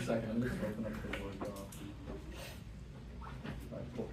second. I'm just open up the word doc. Alright, cool.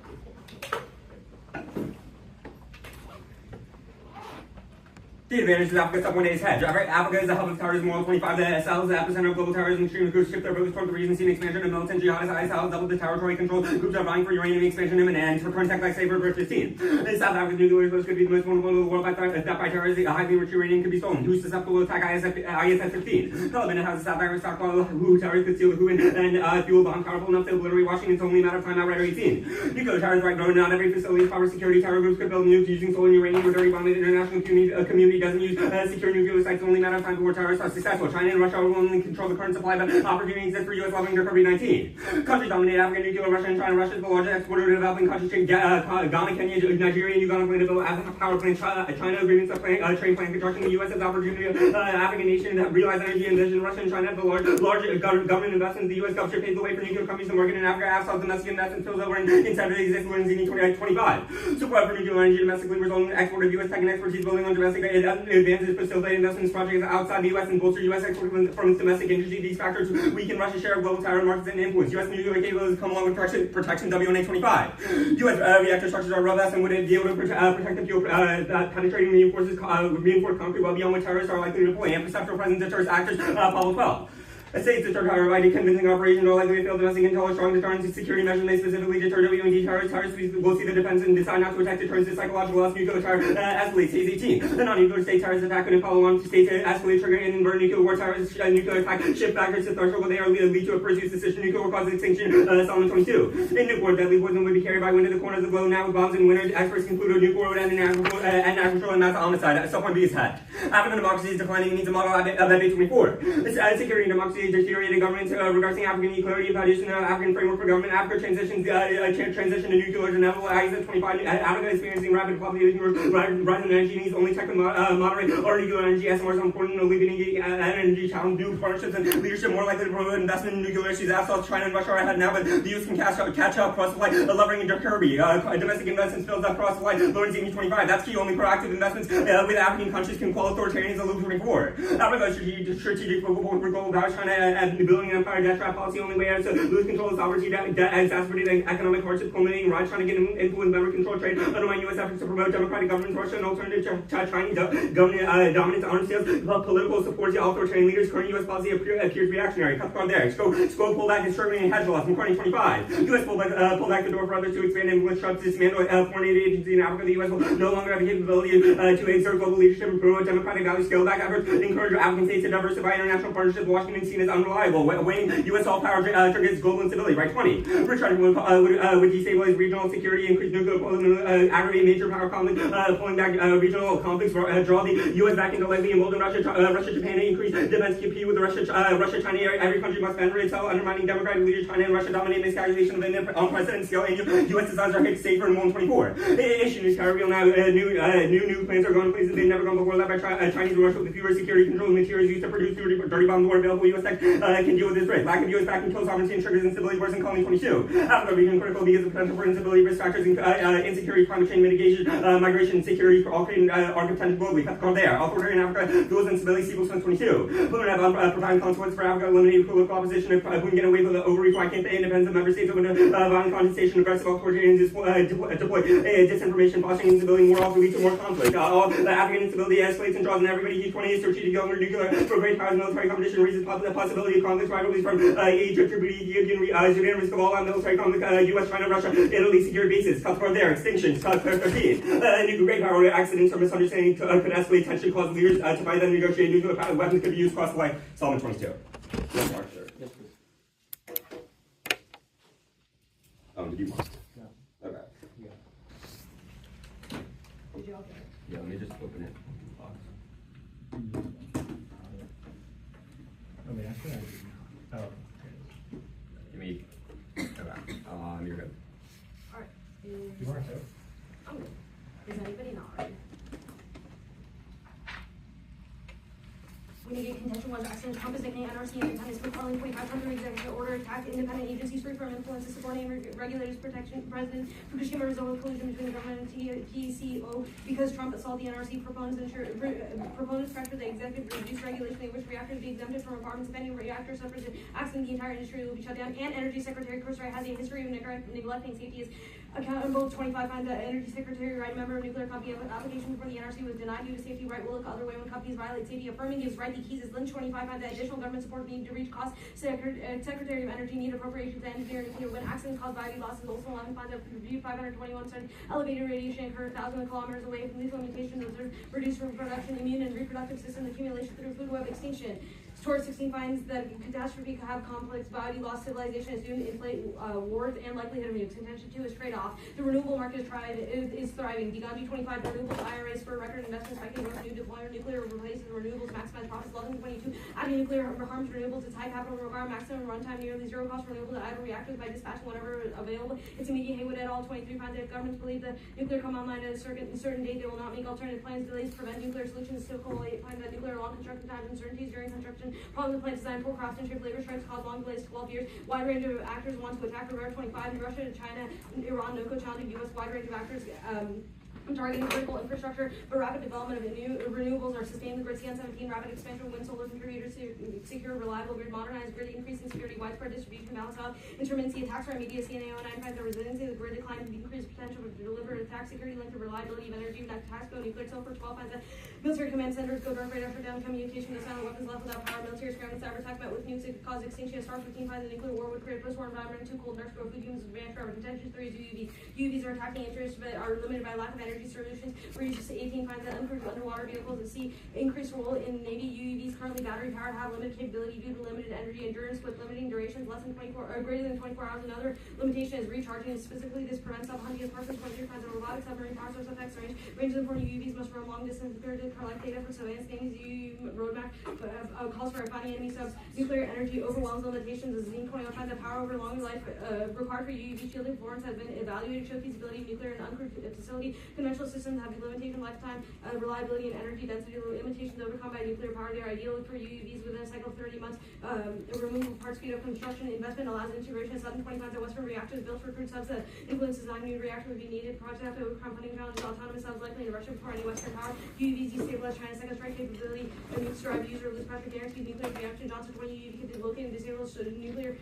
The advantage of Africa's top 1 days hedge. Africa is the hub of terrorism, world 25. The SL is the epicenter of global terrorism. Extreme groups shift their focus toward the region, seeing expansion of militant jihadist ISIL, double the territory control. Groups are vying for uranium expansion imminent to return tech like safer for 15. The South African nuclear resource could be the most vulnerable in the world by terrorism. Highly enriched uranium could be stolen. Who's susceptible to attack ISS 15? Taliban has a South African stockpile who terrorists could steal the and fuel bomb powerful enough to obliterate Washington. It's only a matter of time. Outright 18. Nuclear terrorists right growing. Not every facility is proper security. Terror groups could build nukes using stolen uranium or dirty bomb. The international community doesn't use secure nuclear sites. Only a matter of time before terrorists are successful. China and Russia will only control the current supply, but opportunity exists for U.S. lobbying their COVID-19. Countries dominate Africa, nuclear, Russia, and China. Russia is the largest exporter to developing countries. Ghana, Kenya, Nigeria, and Uganda plan to build power plants. China agreements of train plant construction. The U.S. has opportunity. African nations that realize energy and vision. Russia and China have the large government investments. The U.S. government paves the way for nuclear companies to market in Africa. Absent domestic investment fills over instead of exists in 2025. Support for nuclear energy domestically resulting in export of U.S. tech and expertise building on domestic advances. Facilitate investments projects outside the U.S. and bolster U.S. export from its domestic industry. These factors weaken Russia's share of global terror markets and influence. U.S. nuclear capabilities come along with protection WNA 25. U.S. reactor structures are robust and would be able to protect the fuel penetrating reinforced concrete well beyond what terrorists are likely to deploy. And perceptual presence deters actors. Apollo 12. States deter terror by convincing operations are likely to fail. Domestic intel or strong deterrence security measures may specifically deter WND terrorists. Terrorists will see the defense and decide not to attack. Deterrence is psychological as nuclear terror escalates. Stage 18. The non-nuclear state terrorist attack couldn't follow on to states escalate, trigger and invert nuclear war. Terrorists nuclear attack shift factors to threshold, but they are lead to a first use decision. Nuclear war causes extinction. Solomon 22. In nuclear, deadly poison would be carried by wind to the corners of the globe. Now with bombs and winters, experts conclude nuclear would end in agricultural and mass homicide. Subpoint B is head. African democracy is declining and needs a model of FA 24. Security and democracy deteriorated government. Regarding African equality, foundation of African framework for government. Africa transition to nuclear is inevitable. ISS 25. Africa experiencing rapid population rise in energy needs. Only tech can moderate our nuclear energy. SMRs are important in alleviating energy challenge. New partnerships and leadership more likely to promote investment in nuclear issues. South China and Russia are ahead now, but the U.S. can catch up. Cross-supply, levering into Kirby. Domestic investments fills up cross-supply. Lowering ZME 25. That's key. Only proactive investments with African countries can quell authoritarians in Loop 24. Africa's strategic focal point for global power. China and building an empire debt trap policy. Only way out to lose control of sovereignty, debt exacerbating economic hardship, culminating rise trying to get influence, member control trade, undermine U.S. efforts to promote democratic government. Russia and alternative to Chinese government dominance, arms sales, political support to authoritarian leaders. Current U.S. policy appears reactionary. Cut the card there. Scope pullback is struggling in hedge loss in 2025. U.S. pull back the door for others to expand influence. Trump to dismantle foreign aid agency in Africa. The U.S. will no longer have the capability to exert global leadership and promote democratic values. Scale back efforts encourage African states to diversify international partnerships. Washington seen as unreliable. Weighing U.S. all power triggers global instability. Right 20. Richard would destabilize regional security, increase nuclear aggravate major power conflict, pulling back regional conflicts, draw the U.S. back into likely embolden Russia, Japan, increase defense compete with Russia, China. Every country must fend for itself, undermining democratic leaders. China and Russia dominate this calculation of an unprecedented scale, and U.S. designs are hit safer in 124. Issue news reveal now new plans are going places they've never gone before, led by Chinese and Russia with fewer security control materials used to produce dirty bombs more available. U.S. tech can deal with this risk. Lack of U.S. backing kills sovereignty and triggers instability worse in colony 22. Africa region critical because of potential for instability risk factors, insecurity, climate change mitigation, migration, and security for all creating are potential globally. Cut the card there. Authoritarian Africa fuels instability. Sequels 22. Women have providing consequences for Africa, eliminating political opposition. If we can get away with the overreach, why can't they? Independence of member states open to violent contestation, aggressive authoritarian deploy disinformation, fostering instability, more also leads to more conflict. All the African instability escalates and draws in everybody. U20 is strategic government nuclear for great powers, military competition raises the possibility of conflicts, rivalries from Egypt, Djibouti, Sudan, risk of all out military conflict, U.S., China, Russia, Italy, secure bases. Cut the there. Extinctions. Cut 13. Nuclear great power accidents or misunderstanding could escalate tension, cause leaders to fight them, negotiate nuclear weapons could be used cross the line. Solomon 22. Yes, Mark, sir. Yes, please. Did you want? No. Okay. Yeah. Did you all get it? Yeah, let me just open it. Let me ask you. Oh. Give me. Okay. You're good. Alright. You weren't too? I'm good. Is anybody not ready? When you get contention was accident. Trump is nicknamed NRC independence, propelling 2,500 executive order attack independent agencies free from influence, subordinate regulators, protection, President Fukushima resolved collusion between the government and TCO because Trump assaulted the NRC. Proponents pressure the executive to reduce regulation in which reactors be exempted from requirements. If any reactor suffers an accident, the entire industry will be shut down. And Energy Secretary Kursray has a history of neglecting safety is accountable. 25 finds that Energy Secretary, right member of nuclear company application for the NRC was denied due to safety. Right will look the other way when companies violate safety. Affirming gives right the keys is Lynch. 25 finds that additional government support need to reach cost. Secretary of Energy need appropriations to engineer nuclear when accidents cause body losses. Also 11 finds that review 521 started elevated radiation occurred thousands of kilometers away from lethal mutations observed reduced reproduction, immune and reproductive system accumulation through food web extinction. Towards 16 finds that catastrophe could have complex body loss, civilization is doomed, inflate wars, and likelihood of nukes. Contention 2 is trade-off. The renewable market is thriving. The Gandhi 25 renewables IRAs for record investment spiking north new deployment nuclear replaces renewables, maximize profits. 1122 adding nuclear harms renewables. Its high capital require maximum runtime, nearly zero cost renewables at idle reactors by dispatching whenever available. It's immediate. Haywood et al. 23 finds that if governments believe that nuclear come online at a certain date, they will not make alternative plans. Delays prevent nuclear solutions. Typical 8 finds that nuclear long construction times, uncertainties during construction. Problems with plant design, poor craftsmanship, labor strikes cause long delays, 12 years. Wide range of actors want to attack. Rivera 25, Russia, China, Iran, NOCO challenging U.S. Wide range of actors. Targeting critical infrastructure, but rapid development of renewables are sustained. The grid CN 17, rapid expansion of wind, solar, contributors to secure, reliable grid, modernized grid, increasing security, widespread distribution, balance out, intermittency, attacks from media, CNA 09 finds the resiliency of the grid decline, decreased potential for deliberate attack, security linked to reliability of energy, attacks go nuclear, sulfur 12 finds that military command centers go dark radar, shut down communication, no silent weapons left without power, military scrambling, cyber attack met with nukes, it could cause extinction, star 15 finds the nuclear war would create a post-war environment, too cold, nurse grow food humans, advanced forever. Contention 3 is UUVs. UUVs are attacking interests but are limited by lack of energy solutions. Reaches 18 finds that uncrewed underwater vehicles at sea increased role in Navy. UUVs currently battery powered have limited capability due to limited energy endurance with limiting durations less than 24 or greater than 24 hours. Another limitation is recharging, and specifically this prevents sub-hunting as Parsons 23 finds that robotic submarine power source effects range of important UUVs must roam long distance period to collect data for surveillance. Danny's UU roadmap calls for finding enemy subs. Nuclear energy overwhelms limitations. As Zine 21 finds that power over longer life required for UUV shielding Florence has been evaluated. Show feasibility of nuclear and uncrewed facility. Conventional systems have limitation lifetime, reliability, and energy density limitations overcome by nuclear power. They are ideal for UUVs within a cycle of 30 months. Removal part speed of construction investment allows integration of 725 that Western reactors built for crude subs that influence design new reactor would be needed. Project have to overcome funding challenges. Autonomous subs likely in Russia before any Western power. UUVs destabilize China's second strike capability. Nukes drive user lose pressure guarantees nuclear reaction. Johnson 20 UUV can be located and disabled so nuclear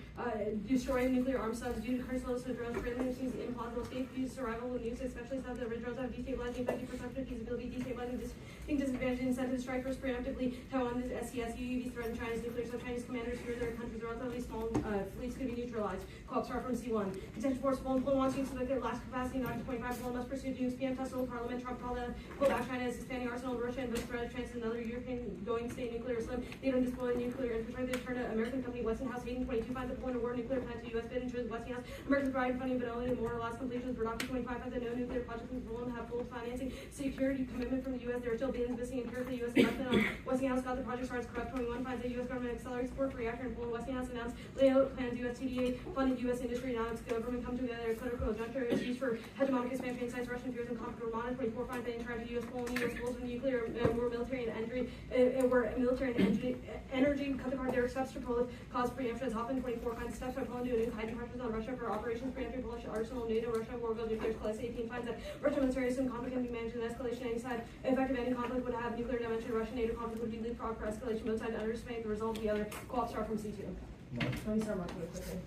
destroy nuclear armed subs due to current loads of drones. Trailing seems implausible. Safe use survival with nukes, especially subs that drones have destabilizing 50% feasibility, destabilizing disadvantage incentive strikers preemptively. Taiwan's SCS UUVs threaten China's nuclear, so Chinese commanders fear their country's relatively small fleets could be neutralized. Co-op start from C1. Contention force Poland wants to select their last capacity, not to 25. Poland must pursue nukes. PM Tussle Parliament. Trump called out China as expanding arsenal of Russia and thus threat of chance another European going state nuclear slim. They don't deploy nuclear infrastructure. They turn to American company Westinghouse. Hayden 22 finds the Poland award nuclear plant to U.S. bid and chose Westinghouse. Americans provide funding, but only more or less completions. Production 25 finds that no nuclear projects in Poland have full financing. Security commitment from the U.S. There are still billions missing empirically. U.S. investment on Westinghouse got the project starts corrupt. 21 finds that U.S. government accelerates support for reactor in Poland. Westinghouse announced layout plans. U.S. TDA funded U.S. industry. Now it's government come together. Critical juncture is used for hegemonic expansion insights. Russian fears and conflict were monitored. 24 finds that in charge of U.S. Poland, U.S. goals with nuclear were military and energy cut the card. Their steps to Poland cause preemption. As Hoffman 24 finds steps by Poland to new hiding pressures on Russia for operations preempting Polish arsenal. NATO Russia war goes nuclear. Class 18 finds that Russian military assumed conflict can be managed in escalation. Any side effective any conflict would have nuclear dimension. Russian NATO conflict would be leapfrog for escalation. Both sides underestimate the result of the other. Co-op start from C2. Let me start marking it quickly.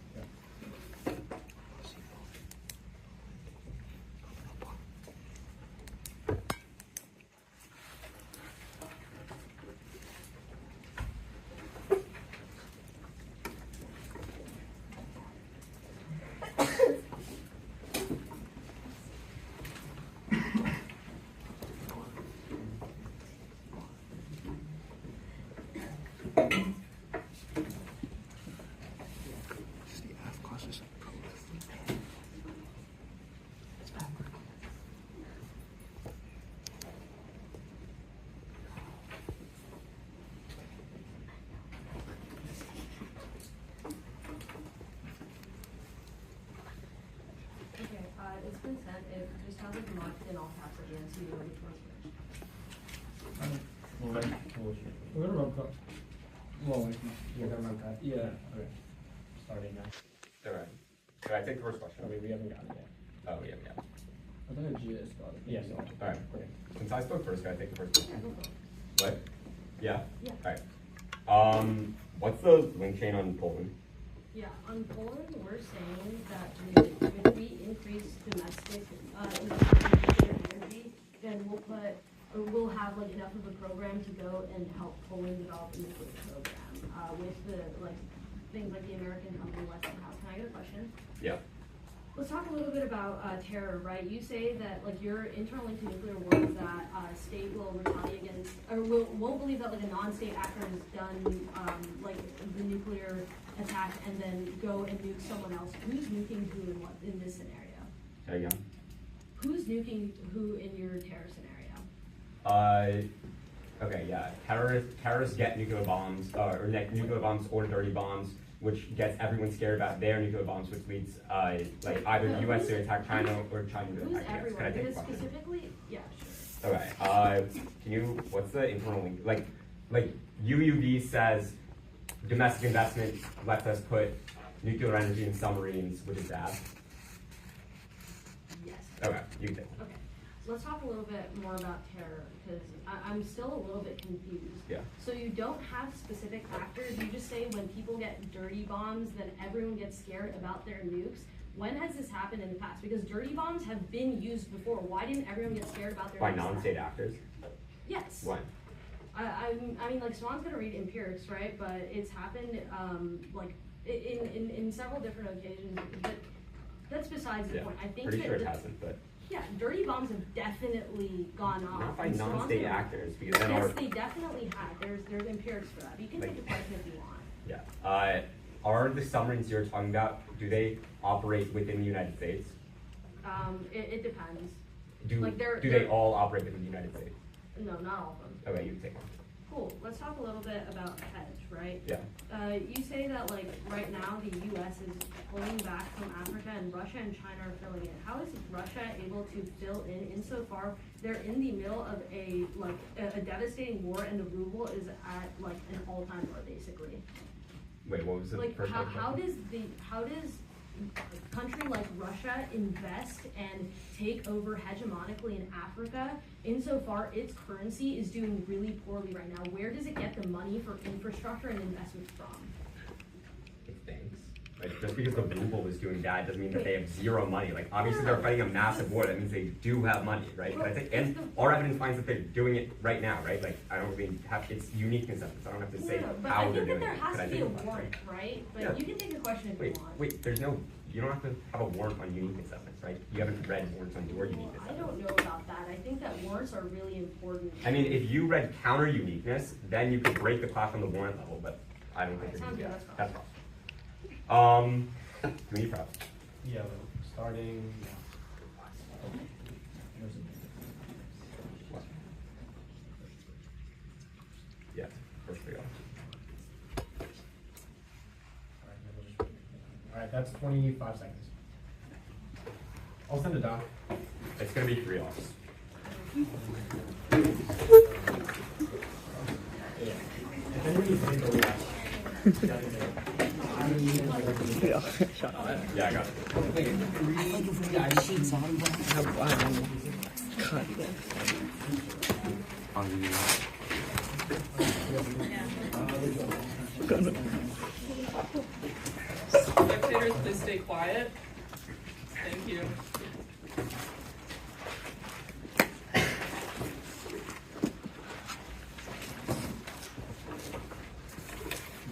It's been sent. It just has like marked in all caps at the end, so you know which one's which. We're gonna rub cup. Well, like, you're gonna run that? Yeah, okay. Starting now. Alright. Can I take the first question? Okay, we haven't gotten it yet. Oh, yeah. I thought I just got it. Yeah, so. Alright. Okay. Since I spoke first, can I take the first Yeah, question? go for it. What? Yeah? Yeah. Alright. What's the link chain on Poland? Yeah, on Poland, we're saying that if we increase domestic energy, then we'll have like enough of a program to go and help Poland develop a nuclear program with the like things like the American company Westinghouse. Can I get a question? Yeah. Let's talk a little bit about terror, right? You say that like your internal link to nuclear war is that a state will retaliate against, or won't believe that like a non-state actor has done like the nuclear attack and then go and nuke someone else. Who's nuking who in what in this scenario? There you go. Who's nuking who in your terror scenario? Okay, yeah. Terrorists get nuclear bombs, or nuclear bombs or dirty bombs, which gets everyone scared about their nuclear bombs, which leads like either the U.S. to attack China or China to Who's attack the U.S. everyone? Can I take the Because question? specifically, yeah, sure. Okay. Can you? What's the internal link? Like UUV says, domestic investment lets us put nuclear energy in submarines, which is bad. Yes. Okay, you can take it. Okay. Let's talk a little bit more about terror because I'm still a little bit confused. Yeah. So you don't have specific actors. You just say when people get dirty bombs, then everyone gets scared about their nukes. When has this happened in the past? Because dirty bombs have been used before. Why didn't everyone get scared about their By nukes? non-state actors? Yes. When? I mean, like Swan's gonna read empirics, right? But it's happened like in several different occasions. But that's besides the point. I think pretty that sure it hasn't, but yeah, dirty bombs have definitely gone off. not by and Swan's non-state gonna- actors, because then Yes, they definitely have. There's empirics for that. You can take a question if you want. yeah. Are the submarines you're talking about? Do they operate within the United States? It depends. Do Like, they're- they they're- all operate within the United States? No, not all of them. Okay, you can take one. Cool. Let's talk a little bit about hedge, right? Yeah. You say that like right now the U.S. is pulling back from Africa and Russia and China are filling in. How is Russia able to fill in insofar they're in the middle of a devastating war and the ruble is at like an all-time low basically? Wait, what was the Like first part? how does a country like Russia invest and take over hegemonically in Africa insofar its currency is doing really poorly right now? Where does it get the money for infrastructure and investment from? It thinks. Like, just because the ruble is doing bad doesn't mean that they have zero money. Like, obviously they're fighting a massive war. That means they do have money, right? But I think, and our evidence finds that they're doing it right now, right? Like, I don't really have, it's uniqueness evidence. I don't have to say But how I they're think that doing there it. has Can I to be take a question? warrant, right? But Yeah. you can take a question if you want. Wait, you don't have to have a warrant on uniqueness evidence, right? You haven't read warrants on your uniqueness I evidence. don't know about that. I think that warrants are really important. I mean, if you read counter uniqueness, then you could break the class on the warrant level, but I don't think you're Sounds gonna do good, that. that's That's possible. Do we need props? Yeah, but starting. What? Yeah, first we go. Alright, that's 25 seconds. I'll send it down. It's gonna be 3 offs. Yeah. If anybody needs to take the last. Yeah, I got it. Spectators, please stay quiet. Thank you.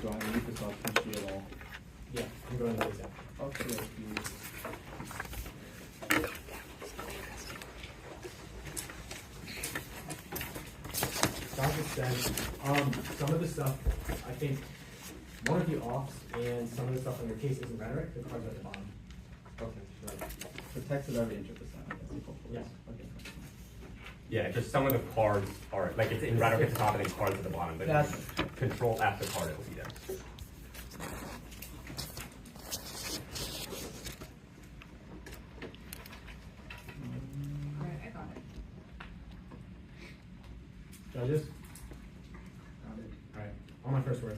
Do I need this option sheet at all? Yeah, I'm going to this out. Okay. Dr. said, some of the stuff, I think, one of the offs and some of the stuff on your case isn't rhetoric, the cards are at the bottom. Okay, right. The text is already interpreted. Yes, okay. Yeah, just some of the cards are, like, it's in rhetoric at the top and then cards at the bottom, but That's- control F the card, it will be there. Alright, I got it. Judges? Alright, on my first word.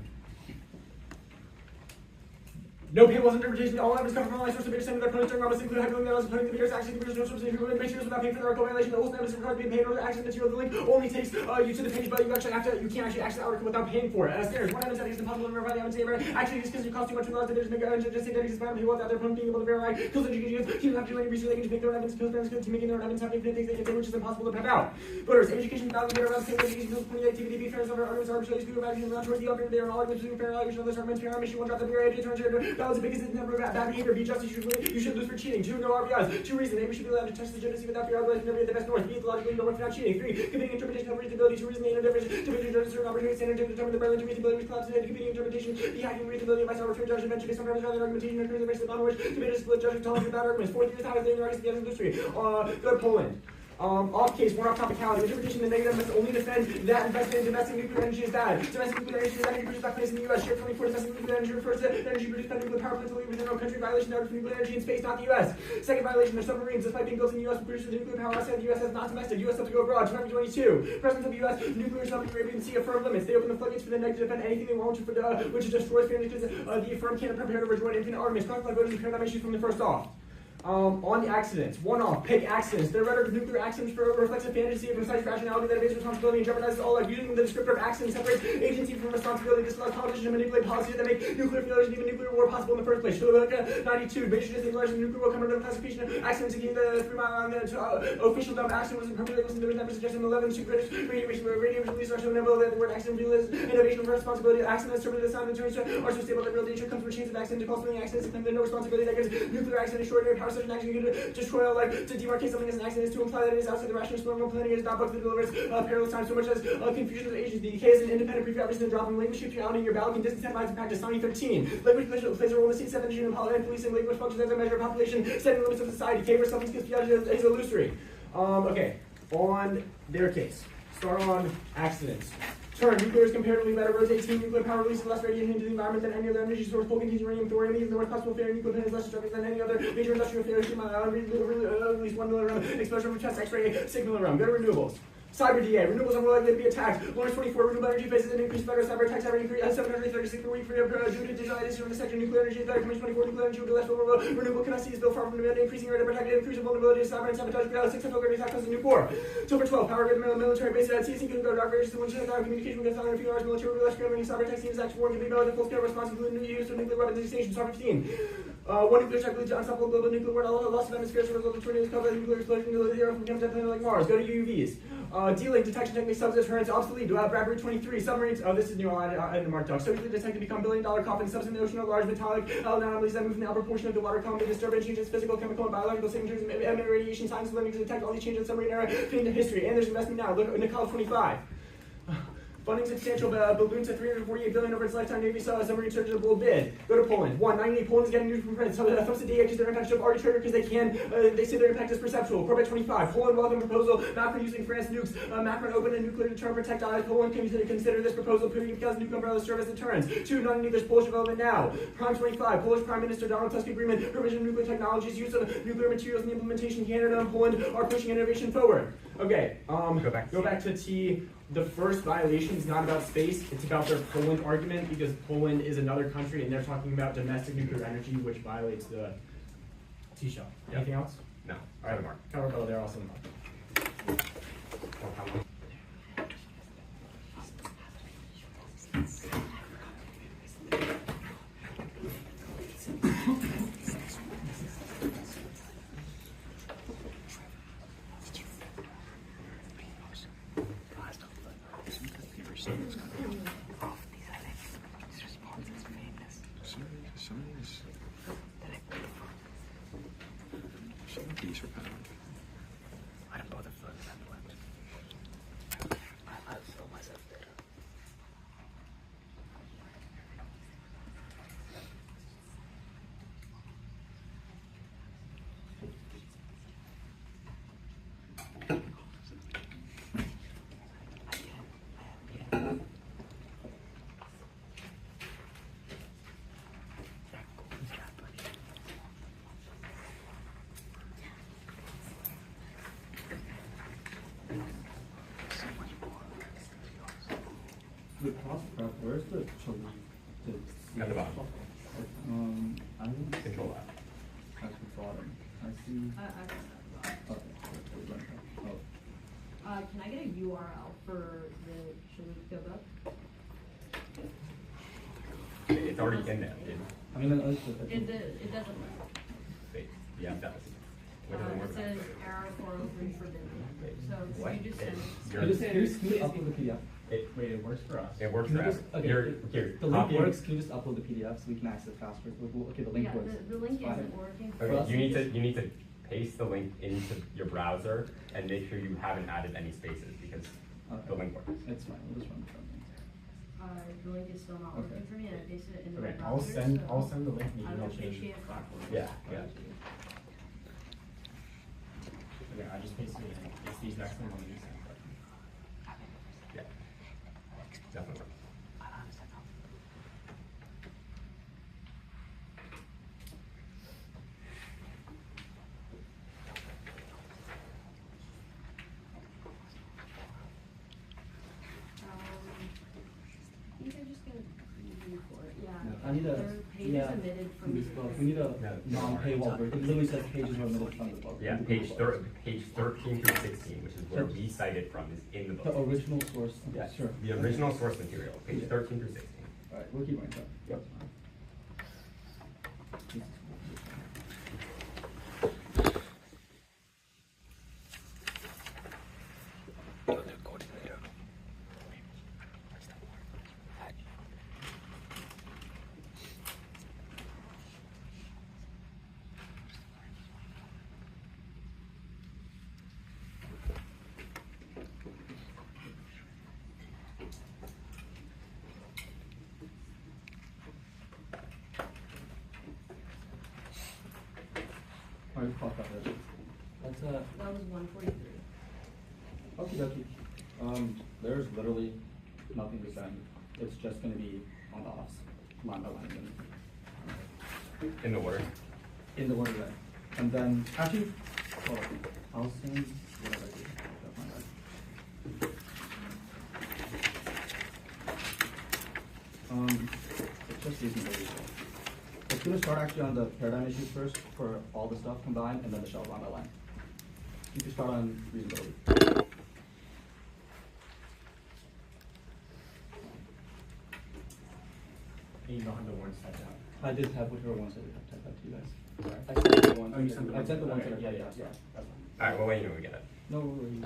No paywalls interpretation. All evidence coming from all sources of data their opponents during almost include hyperlink that putting the videos actually the videos no sources if you materials without paying for the article violation. The whole evidence required to be paid or action material. The link only takes you to the page, but you can't actually access the article without paying for it. Standards. One evidence that is impossible to verify the evidence ever. Actually, just because it costs too much to realize that there's just say that it's found paywall without their opponent being able to verify. Kills education. Teams have to do any research. They can just make their own evidence. Kills parents to making their own evidence. Have infinite things they can say, which is impossible to pep out. Voters. Education value data around the same education kills 28 TVD. Fairness over arguments arbitrary. School evaluation around towards the upper. They are all arguments between fair evaluation of this argument. Fair issue. One drop the beer. That was the biggest number of bad behavior. Be just you should lose for cheating. 2, no RBIs. 2 reasons. Maybe we should be allowed to touch the legitimacy without fear. Otherwise, never get the best north. B, logically no one for not cheating. 3, competing interpretation of reasonability. 2 reasons. The difference. Division judges certain opportunity standard to determine the barrier to reasonability which collapses into competing interpretation. The hacking reasonability of myself arbitrary judgment based on rather than argumentation occurs in based on which debaters split judgment telling about arguments. 4 years highest in the arguments of the industry. Go to Poland. Off case, more off topicality. Interpretation the negative must only defend that investment in domestic nuclear energy is bad. Domestic nuclear energy is energy produced by place in the U.S. Share 24 domestic nuclear energy refers to energy produced by nuclear power plants within our country. Violation of nuclear energy in space, not the U.S. Second violation, their submarines, despite being built in the U.S., produced with nuclear power outside the U.S. as not domestic. U.S. have to go abroad. 2022. Presence of U.S. nuclear sub in the Arabian Sea, affirm limits. They open the floodgates for the negative to defend anything they want, which destroys fairness because the affirm can't prepare to rejoin infinite arguments. Conflict voters and paradigm issues from the first off. On the accidents, one-off, pig accidents. Their rhetoric of nuclear accidents reflects a fantasy of precise rationality that evades responsibility and jeopardizes all life. Using the descriptor of accident separates agency from responsibility. This allows politicians to manipulate policies that make nuclear failures and even nuclear war possible in the first place. Shilaka 92. Major distinguished in nuclear war come under the classification of accidents against the 3 mile official dumb accident was imperfectly listened to. There was suggestion 11 British radiation release are so nimble that the word accident is innovation of responsibility. Accidents serve as a sign that are so stable that real danger comes from chains of accidents to cause spilling accidents and claim that no responsibility that gives nuclear accident extraordinary power. Such an action can destroy all life. To demarcate something as an accident is to imply that it is outside the rational normal planning. It is not booked that delivers perilous time so much as confusion of agency. The decay is an independent prefab reason dropping language shift out in your ballot can disincentivize in practice. 2013. Language plays a role in the state definition of policing. Language functions as a measure of population setting limits of society. K for something is illusory. Okay, on their case. Start on accidents. Turn. Nuclear is comparatively better. Rotate team. Nuclear power releases less radiation into the environment than any other energy source. Coal contains uranium, thorium. Even the worst possible failure, nuclear plant is less destructive than any other major industrial failure. At least 1 milligram exposure from chest X-ray, 6 milligram. Go to renewables. Cyber DA. Renewables are more likely to be attacked. Lawrence 24. Renewable energy faces an increased threat of cyber attacks. Cyber increase 736 per week for due to digitalization in the sector. Nuclear energy is better. 2024. Nuclear energy will be less vulnerable. Renewable capacity is built far from the increasing rate of attack. Increasing vulnerability to cyber and sabotage. 6 central attack causes a new core. Silver 12. Power grid military base at CSC can go dark areas. So when communication with a few hours, military will be less critical. Cyber attack seems actually warned to be better than full scale response to the new use of nuclear weapons station. Star 15. One nuclear attack leads to unstoppable global nuclear war. Loss of atmosphere as a result of tornadoes caused by the nuclear explosion. The Earth becomes a planet like Mars. Go to UUVs. Dealing detection techniques subdeterrence obsolete. Bradbury 23. Submarines. This is new. I the mark talk. So easily detected become billion-dollar coffins. Subs in the ocean are large metallic anomalies that move in the upper portion of the water column. They disturb and changes physical, chemical, and biological signatures. Emit radiation. Science learning to detect all these changes in submarine era. Fitting to history. And there's investment now. Look, Nicole 25. Funding substantial balloons at $348 billion over its lifetime. Navy saw a submarine surgical bid. Go to Poland. 198. Poland is getting news from France. Thumbs today accuse their impact of arbitrary because they say their impact is perceptual. Corbett 25. Poland welcome proposal. Macron using France nukes. Macron open a nuclear deterrent protect eyes. Poland can consider this proposal because nuke umbrellas serve as deterrents. 2. Not in English. Polish development now. Prime 25. Polish Prime Minister Donald Tusk agreement. Provision of nuclear technologies. Use of nuclear materials and the implementation. Canada and Poland are pushing innovation forward. Okay. Go back to T. The first violation is not about space, it's about their Poland argument because Poland is another country and they're talking about domestic nuclear energy, which violates the T-shell. Yep. Anything else? No. All right, Mark. Cover below there also in the mark. The cost prep, where's the children? At the bottom. I will Control that. at the bottom. I see. Okay. Oh. Can I get a URL for the Shaluka book? It's already in there, dude. I mean, It doesn't work. Wait, yeah, it does. What doesn't work It about says it? error 403 forbidden. So What? you just send. Can you just upload the PDF? Wait, it works for us. It works Can for you us. just, okay, Here, the link copy. works. Can you just upload the PDF so we can access it faster? Okay, the link Yeah, works. the link It's fine. isn't working. Okay, you need to paste the link into your browser and make sure you haven't added any spaces because the link works. It's fine. We'll just run it from The link is still not working for me, and I pasted it in the Okay, browser. I'll send the link and you I can would all change appreciate the platform. Yeah, yeah. Okay, I just pasted it in. It's the exact same one you sent. Yeah. Definitely. I think I just got a review for it, yeah. I need a, There are pages yeah, omitted from this book. we need a non-paywall version. It literally says pages are omitted from the book. Yeah, from the page book. page 13 through 16, which is where we cited from, is in the The book. original source. Okay, Yeah, sure. the original source material, page 13 through 16. All right, we'll keep going. Yep. All right, fuck that. That's That was 143. okay. There's literally nothing to send. It's just gonna be on the offs, line by line, In the order. in the order there. And then actually, hold on. I'll send whatever I do. That's my bad. It's just reasonability. It's gonna start actually on the paradigm issues first for all the stuff combined, and then the shell line by line. You can start on reasonability. You don't have the words typed out. I did have whichever ones I did have typed out to you guys. Right. I sent the ones. Oh, you sent the I sent the ones okay, that I yeah, typed yeah, out. Yeah. that's fine. Alright, well, wait, you know, we get it. No worries.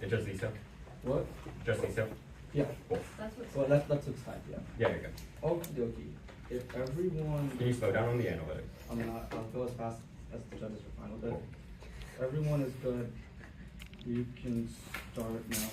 It's just these two? What? Just these two? Yeah. Cool. That's what's. Well, that's what's typed. Yeah. Yeah, you're good. Okie dokie. If everyone, Can you slow down on the analytics? I mean, I'll go as fast as the judges are fine with it. Everyone is good. You can start now.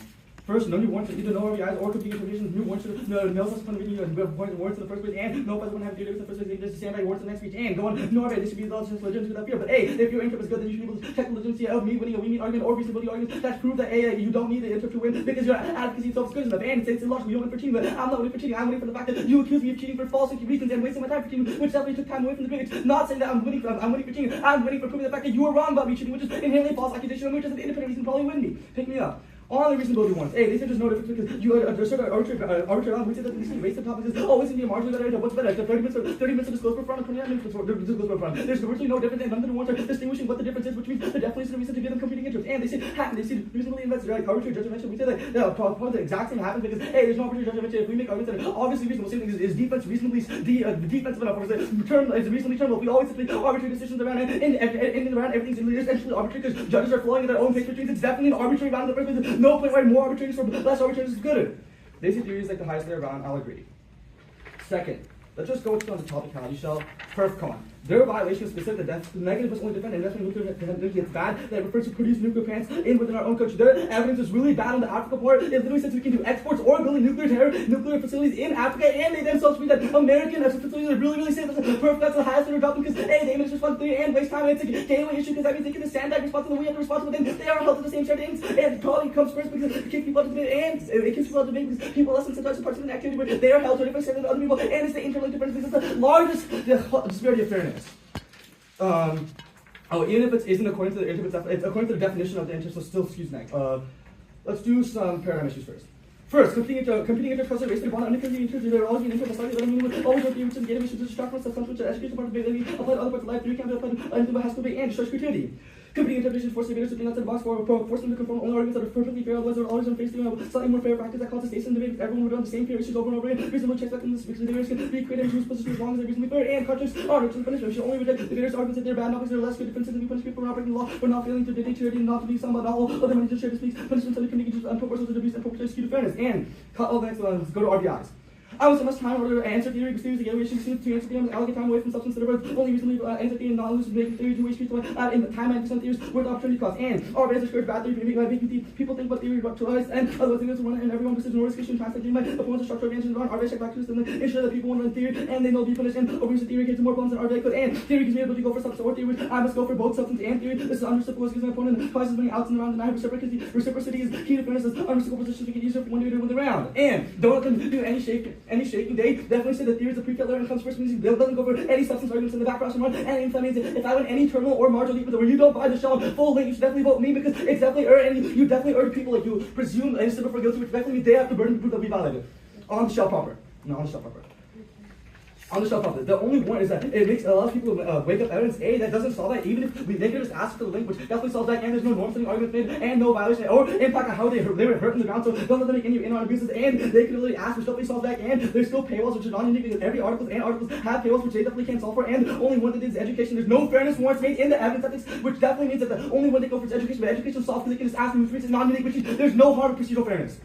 First, no new warrants for either no RBIs or competing provisions. New warrants to no subsequent reading. We have warrants in the first place, and no president have to do with the first place. Just stand by warrants in the next speech, and go on. No RBI. This should be the just legitimate without fear. But A, if your interest is good, then you should be able to check the legitimacy of me winning a we-mean argument or reasonability argument. That's proof that A, you don't need the interest to win because your advocacy itself is good enough. And it's illogical. You don't win for cheating, but I'm not winning for cheating. I'm winning for the fact that you accuse me of cheating for false reasons and wasting my time for cheating, which definitely took time away from the debate. It's not saying that I'm winning for cheating. I'm winning for proving the fact that you were wrong about me cheating, which is inherently false accusation, which is an independent reason probably win me. Pick me up. On the reasonability ones, A, they said there's no difference because you assert arbitrary we said that these waste of topics is always going to be marginally better. What's better? 30 minutes of disclosure front and 29 minutes of disclosure front. There's virtually no difference, and none of the ones are distinguishing what the difference is, which means there definitely is a reason to give them competing interests. And they say reasonably invested, like arbitrary judgment. We say that probably the exact same happens because A, there's no arbitrary judgment. If we make arguments that are obviously reasonable, same thing is defense reasonably defensive enough, or is reasonably terminable. We always say arbitrary decisions around and around everything's essentially arbitrary because judges are flowing at their own pace, which means it's definitely an arbitrary round in the first place. No point where more arbitrary for less arbitrary is good. Basic theory is like the highest layer round, I'll agree. Second, let's just go to on the topicality shell. Perf con. Their violation is specific. The negative must only defend investment in nuclear energy. It's bad. That refers to produce nuclear plants within our own country. Their evidence is really bad on the Africa part. It literally says we can do exports or building nuclear facilities in Africa, and they themselves read that American facilities are really safe. Perf, that's the highest layer drop because A, the aim is responsibility and waste time, and it's a gateway issue because that means they get the sandbag responsibility, we have to respond to them. They are held to the same shared aims, and quality comes first because it keeps people up to debate, and it keeps people up to debate because people less than sometimes participate in activity where they are held to a different standard than other people, and it's the internal difference because it's the largest disparity of fairness. Even if it isn't according to the interest, it's according to the definition of the interest, so still excuse next. Let's do some paradigm issues first. First, competing intercultural race, bond uncompeting intergenealogy and intercultural always with the roots of the animation to distract from substantial education part of the apply to other parts of life. Theory can be applied to anything but has to be and destroys creativity. Competing interpretations force debaters to think outside the box force them to conform only arguments that are perfectly fair, otherwise they're always on face to slightly more fair practice that contestation debate. Everyone would run the same fair issues over and over again. Reasonable checks back in this because the debaters can be creative and choose positions as long as they're reasonably fair. And contracts are to the punishment. We should only reject the debaters' arguments that they're bad, not because they're less good defenses and we punish people for not breaking the law, for not failing to dictate charity, not to be some but not all of them to share to speak. Punishments that can be used unproportional to abuse and proportional to fairness. And cut all the next ones. Go to RBIs. I was so much time in order to answer theory, because theories again, we should to answer theory, allocate time away from substance that are only reasonably answer theory and not lose making theory to waste people in the time and some theories worth opportunity cost. And all answers discourage bad theory, making people think about theory about choice and other things to run and everyone decision or discussion translating my opponents of structural advantages run RBI check practices and ensure that people want to run theory and they will be punished and overuse the theory creates more problems than RBI could. And theory gives me the ability to go for substance or theory. I must go for both substance and theory. This is unreciprocal because my opponent causes many outs and around and I have reciprocity is key to fairness as unreciprocal positions make it easier for one to win the round. And don't let them do any shaking day. Definitely say the theory is a pre-cut learner and comes first means it doesn't go for any substance arguments in the back cross and run. And that means if I win any terminal or marginal leap where you don't buy the shell full link, you should definitely vote me because it's definitely and you definitely urge people like you presume innocent for guilty, which definitely means they have to burden the proof that we violated. On the shell proper. No, on the shell proper. On the shell proper. The only one is that it makes a lot of people wake up evidence A that doesn't solve that, even if they could just ask for the link, which definitely solves that, and there's no norm setting arguments made, and no violation or impact on how they were hurt in the ground, so don't let them make any in-on abuses, and they could literally ask, which definitely solves that, and there's still paywalls, which is non-unique because every articles have paywalls, which they definitely can't solve for, and only one that is education. There's no fairness warrants made in the evidence ethics, which definitely means that the only one they go for is education, but education solves because they can just ask them, which is non-unique, which is, there's no harm procedural fairness.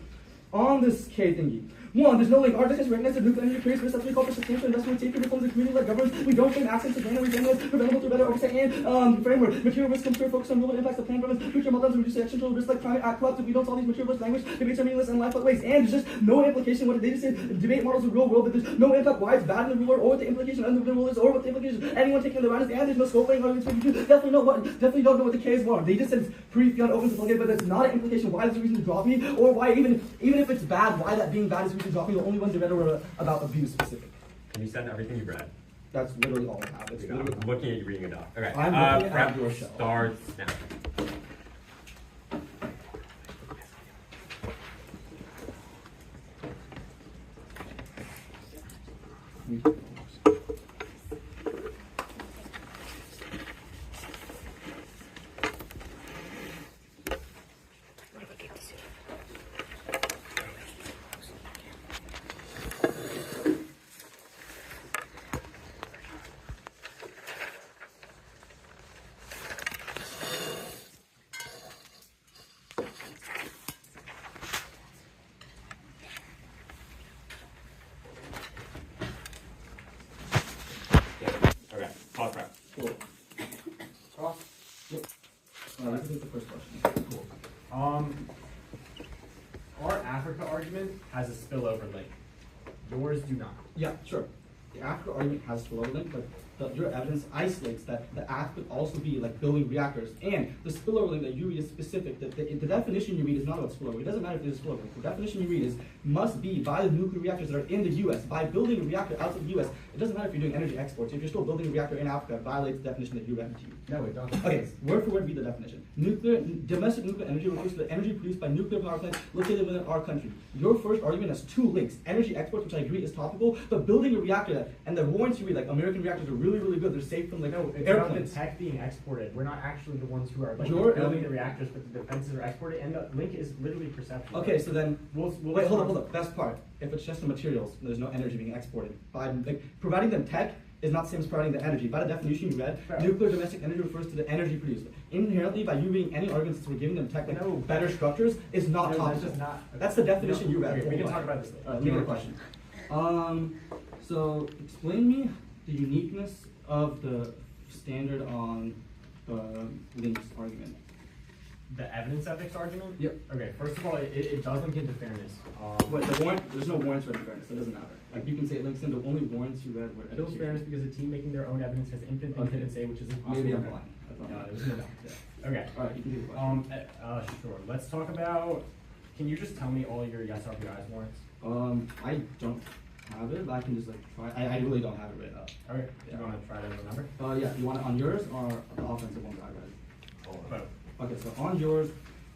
On this K thingy. One, there's no link. Our has recognized that nuclear energy creates subsidy called for substantial investment in safety reforms and community-led governance. We don't claim access to planning regeneration preventable through better oversight and framework. Material risk comes to focus on real impacts of plan governance, future meltdowns, reduce accidental risks like climate collapse. If we don't solve these material risk language, debates are meaningless and life waste. And there's just no implication what they just said. Debate models of real world, but there's no impact why it's bad in the ruler or what the implication of the rule is or what the implication of anyone taking the round is. And there's no scope playing arguments. You definitely don't know what the K is for. They just said it's pre-fiat open to plug in, but that's not an implication. Why is the reason to drop me, or why even if it's bad, why that being bad is the reason to drop me. The only ones read were about abuse specific. Can you send everything you read? That's literally all I have. It's I'm looking at you reading it up. Okay. I'm looking prep at your shell. starts now. Pause prep. Cool. Toss. Yep. This is the first question. Cool. Our Africa argument has a spillover link. Yours do not. Yeah, sure. The Africa argument has a spillover link, but your evidence isolates that the act could also be like building reactors. And the spillover link that you read is specific. The definition you read is not about spillover. It doesn't matter if there's a spillover link. The definition you read is must be by the nuclear reactors that are in the U.S. By building a reactor outside the U.S. It doesn't matter if you're doing energy exports. If you're still building a reactor in Africa, it violates the definition that you read to you. No, it doesn't. Okay, word for word read the definition. Domestic nuclear energy refers to the energy produced by nuclear power plants located within our country. Your first argument has two links. Energy exports, which I agree is topical, but building a reactor and the warrants you read, like American reactors are really, really good. They're safe from like No, it's airplanes. about the tech being exported. We're not actually the ones who are like Your building the reactors, but the defenses are exported, and the link is literally perception. Okay, so then We'll wait, hold up. Best part. If it's just the materials, there's no energy being exported. By providing them tech is not the same as providing the energy. By the definition you read, Fair. nuclear domestic energy refers to the energy produced. Inherently, by you reading any arguments that we're giving them tech, like No. better structures, is not No, topical. that's just not. That's the definition No, you read. okay, we can Hold talk on. about this later. Legal question. So explain me the uniqueness of the standard on the links argument. The evidence ethics argument? Yep. Okay, first of all, it does link into fairness. Wait, the warrant, there's no warrants read in fairness, that doesn't matter. Like you can say it links in, the only warrants you read were It kills fairness because the team making their own evidence has infinite things Okay. they can say, which is impossible. Maybe I'm to- blind. I thought- No, it was in the back. Yeah. Okay. Alright, you can do the question. Sure. Let's talk about. Can you just tell me all your yes RBIs warrants? I don't have it, but I can just like try. I really don't have it right now. Okay. Yeah. You want to try to remember? Yeah, you want it on yours or the offensive one that I read? Both. Okay, so on yours,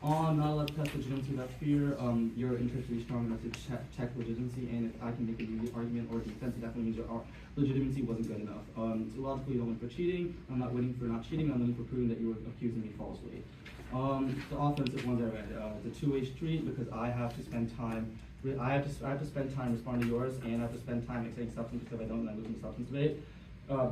Not allowed to test legitimacy without fear. Your interest is strong enough to check legitimacy, and if I can make a unique argument or defense, it definitely means your legitimacy wasn't good enough. So logically, you don't win for cheating. I'm not winning for not cheating. I'm winning for proving that you were accusing me falsely. The offensive ones I read. The two-way street, because I have to spend time. I have to spend time responding to yours, and I have to spend time saying substance because if I don't, then I lose in the substance debate.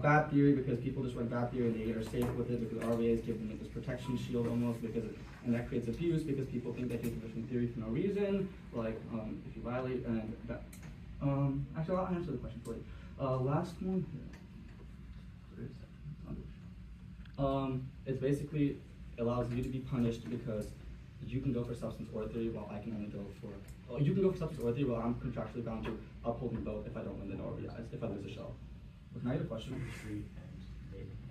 Bad theory, because people just run bad theory and they are safe with it because RVAs give them like this protection shield almost, because and that creates abuse because people think they can position theory for no reason, like if you violate and that. Actually, I'll answer the question for you. Last one. It's basically allows you to be punished because you can go for substance or theory while I can only go for. You can go for substance or theory while I'm contractually bound to upholding both if I don't win the RVIs, if I lose a show. Can I get a question?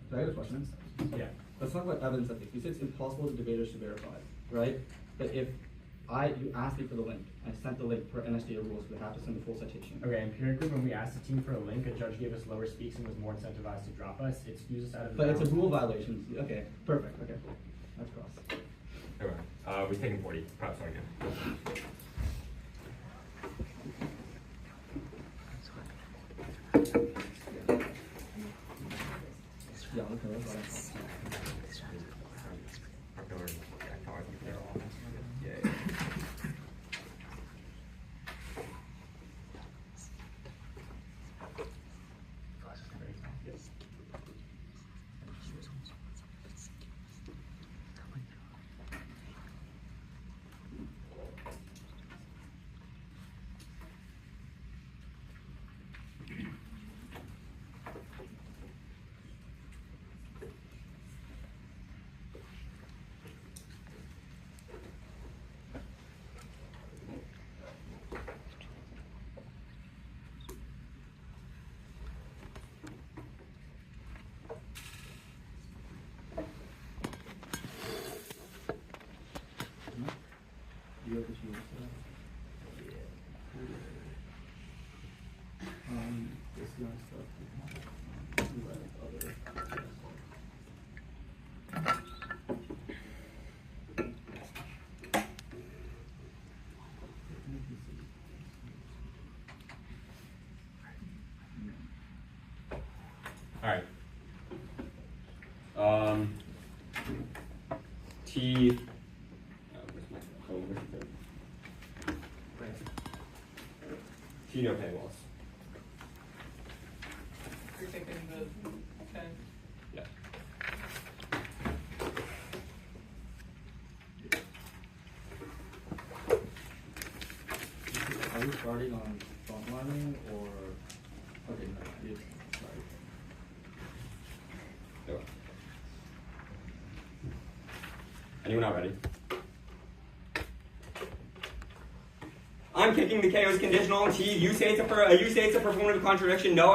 Can I get a question? Yeah. Let's talk about evidence ethics. You said it's impossible for debaters to verify, right? But if you asked me for the link, I sent the link per NSDA rules, we have to send the full citation. Okay, empirically, when we asked the team for a link, a judge gave us lower speaks and was more incentivized to drop us. It's used out of. But it's a rule violation. Okay, perfect. Okay, that's cross. Okay, we've taken 40. Perhaps sorry again. Yeah, okay, this nice stuff. All right. T. Where's my phone? T no paywalls. You're taking the 10. Yeah. Are you starting on frontlining or? Okay, no, you sorry. Okay. Anyone not ready? I'm kicking the KO's conditional. T. You say it's a performative contradiction. No.